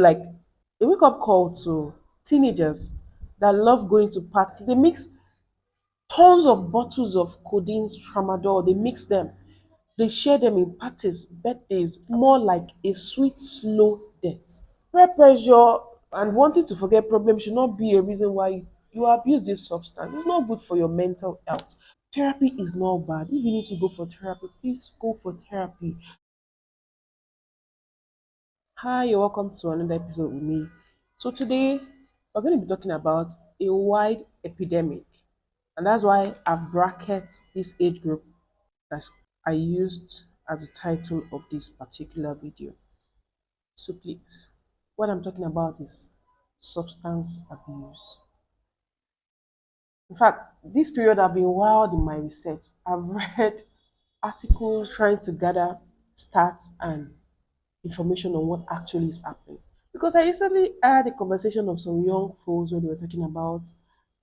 like a wake up call to teenagers that love going to party. They mix tons of bottles of codeines, tramadol, they mix them. They share them in parties, birthdays, more like a sweet, slow death. Peer pressure and wanting to forget problems should not be a reason why you abuse this substance. It's not good for your mental health. Therapy is not bad. If you need to go for therapy, please go for therapy. Hi, you're welcome to another episode with me. So today we're going to be talking about a wide epidemic, and that's why I've bracketed this age group that I used as the title of this particular video. So please, what I'm talking about is substance abuse. In fact, this period I've been wild in my research. I've read articles trying to gather stats and information on what actually is happening. Because I recently had a conversation of some young folks where they were talking about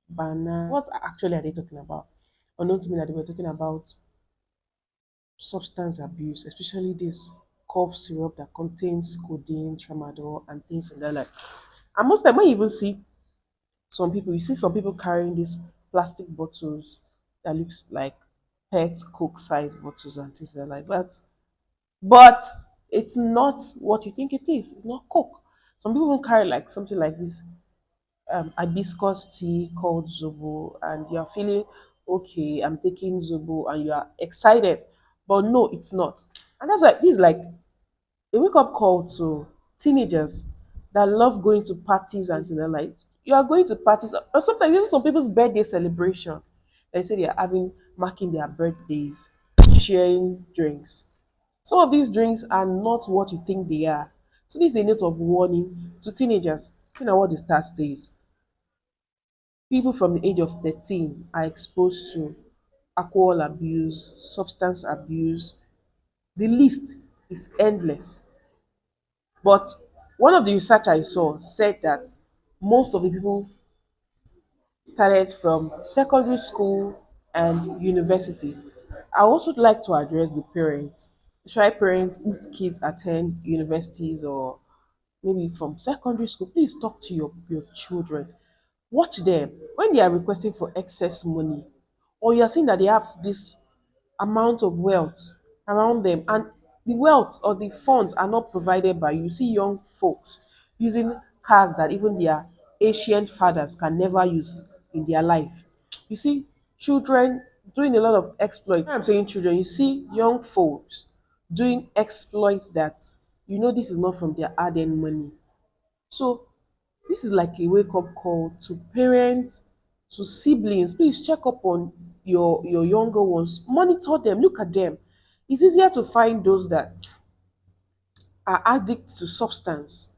banana. What actually are they talking about? Unknown to me that they were talking about substance abuse, especially this cough syrup that contains codeine, tramadol, and things like that. Like, and most time when you even see some people, you see some people carrying these plastic bottles that looks like pet Coke size bottles and things like that. But it's not what you think it is. It's not Coke. Some people will carry like something like this hibiscus tea called Zobo, and you're feeling okay. I'm taking Zobo, and you are excited, but no, it's not. And that's why this is like a wake up call to teenagers that love going to parties and things like you are going to parties or sometimes even some people's birthday celebration. They say they are having marking their birthdays, sharing drinks. Some of these drinks are not what you think they are. So this is a note of warning to teenagers. You know what the stat says. People from the age of 13 are exposed to alcohol abuse, substance abuse. The list is endless. But one of the research I saw said that most of the people started from secondary school and university. I also like to address the parents. Try parents whose kids attend universities or maybe from secondary school. Please talk to your children. Watch them when they are requesting for excess money, or you are seeing that they have this amount of wealth around them, and the wealth or the funds are not provided by you. You see young folks using cars that even their ancient fathers can never use in their life. You see children doing a lot of exploits. When I'm saying children, you see young folks doing exploits that you know this is not from their hard-earned money. So this is like a wake-up call to parents, to siblings. Please check up on your younger ones. Monitor them, look at them. It's easier to find those that are addicts to substance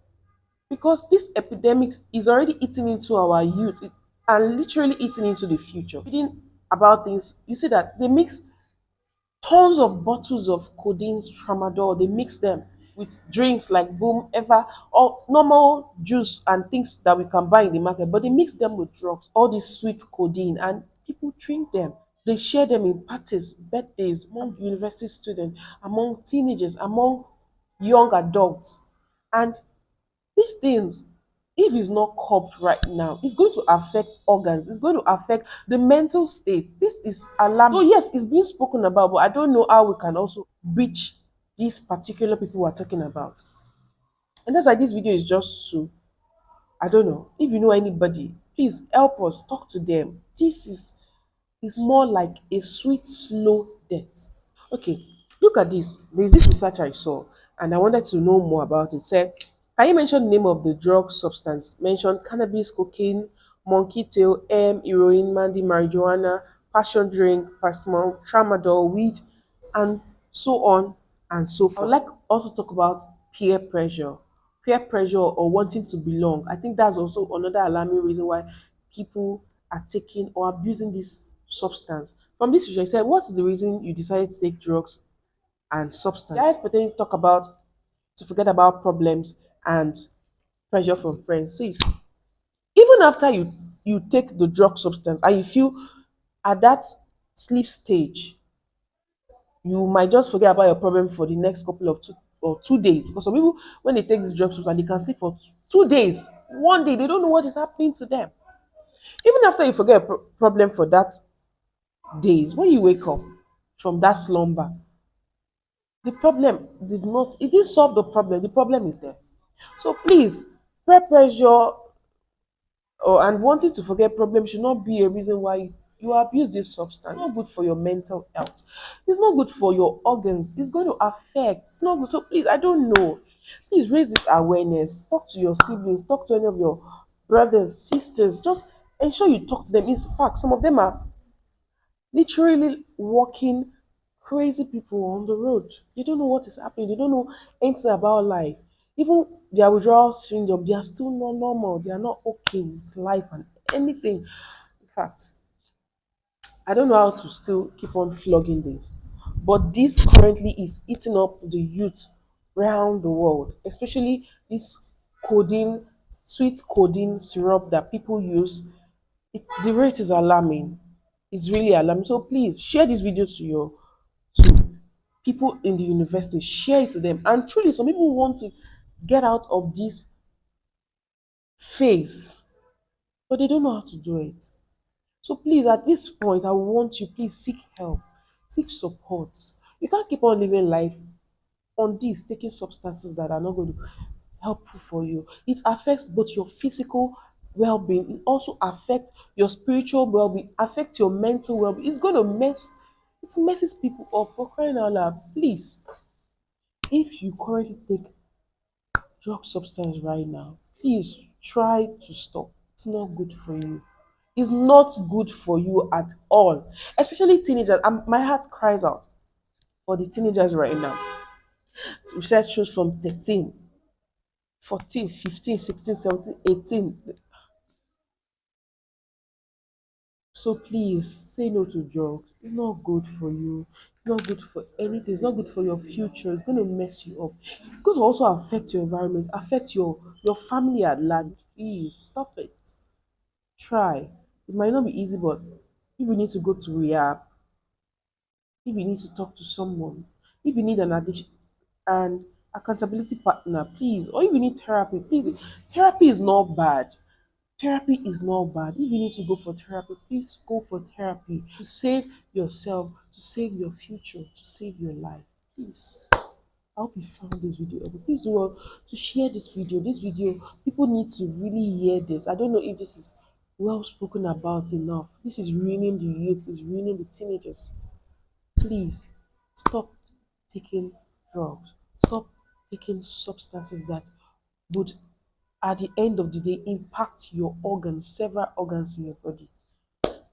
because this epidemic is already eating into our youth and literally eating into the future. Reading about things, you see that they mix tons of bottles of codeine, tramadol. They mix them with drinks like Boom, Ever, or normal juice and things that we can buy in the market. But they mix them with drugs, all this sweet codeine, and people drink them. They share them in parties, birthdays, among university students, among teenagers, among young adults. And these things, if it's not curbed right now, it's going to affect organs, it's going to affect the mental state. This is alarming. So yes, it's being spoken about, but I don't know how we can also reach these particular people we're talking about. And that's why this video is just to, I don't know, if you know anybody, please help us, talk to them. This is more like a sweet, slow death. Okay, look at this. There's this research I saw, and I wanted to know more about it. Said, can you mention the name of the drug substance? Mention cannabis, cocaine, monkey tail, heroin, mandy, marijuana, passion drink, paracetamol, tramadol, weed, and so on and so forth. I would like also talk about peer pressure. Peer pressure or wanting to belong. I think that's also another alarming reason why people are taking or abusing this substance. From this research, I said, what is the reason you decided to take drugs and substance? Guys pretending to talk about to forget about problems and pressure from friends. See, even after you take the drug substance and you feel at that sleep stage, you might just forget about your problem for the next couple of or 2 days, because some people, when they take these drugs and they can sleep for 2 days, one day, they don't know what is happening to them. Even after you forget a problem for that days, when you wake up from that slumber, the problem did not, it didn't solve the problem is there. So please, peer pressure or and wanting to forget problems should not be a reason why you abuse this substance. It's not good for your mental health. It's not good for your organs. It's going to affect. It's not good. So please, I don't know. Please raise this awareness. Talk to your siblings. Talk to any of your brothers, sisters. Just ensure you talk to them. In fact, some of them are literally walking crazy people on the road. They don't know what is happening. They don't know anything about life. Even their withdrawal syndrome, they are still not normal. They are not okay with life and anything. In fact, I don't know how to still keep on flogging this, but this currently is eating up the youth around the world, especially this codeine, sweet codeine syrup that people use. The rate is alarming. It's really alarming. So please share this video to people in the university. Share it to them. And truly, some people want to get out of this phase, but they don't know how to do it. So please, at this point, I want you, please seek help, seek support. You can't keep on living life on this, taking substances that are not going to helpful for you. It affects both your physical well-being, it also affects your spiritual well-being, affect your mental well-being. It's going to it messes people up, for crying out loud. Please, if you currently take drug substance right now, please try to stop. It's not good for you. It's not good for you at all, especially teenagers. My heart cries out for the teenagers right now. Research shows from 13, 14, 15, 16, 17, 18. So please say no to drugs. It's not good for you. It's not good for anything. It's not good for your future. It's going to mess you up. It's going to also affect your environment, affect your family at large. Please stop it. Try. It might not be easy, but if you need to go to rehab, if you need to talk to someone, if you need an addiction and accountability partner, please, or if you need therapy, please. Therapy is not bad. Therapy is not bad. If you need to go for therapy, please go for therapy to save yourself, to save your future, to save your life. Please. I hope you found this video helpful. Please do well to share this video. This video, people need to really hear this. I don't know if this is well spoken about enough. This is ruining the youth, it's ruining the teenagers. Please stop taking drugs. Stop taking substances that would, at the end of the day, impact your organs, several organs in your body.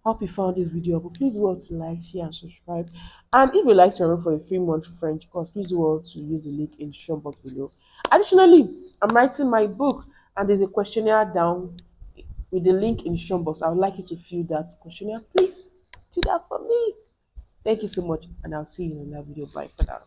Hope you found this video helpful. Please do well to like, share, and subscribe. And if you like to enroll for a 3-month French course, please do well to use the link in the description box below. Additionally, I'm writing my book, and there's a questionnaire down with the link in the description box. I would like you to fill that questionnaire. Please do that for me. Thank you so much, and I'll see you in another video. Bye for now.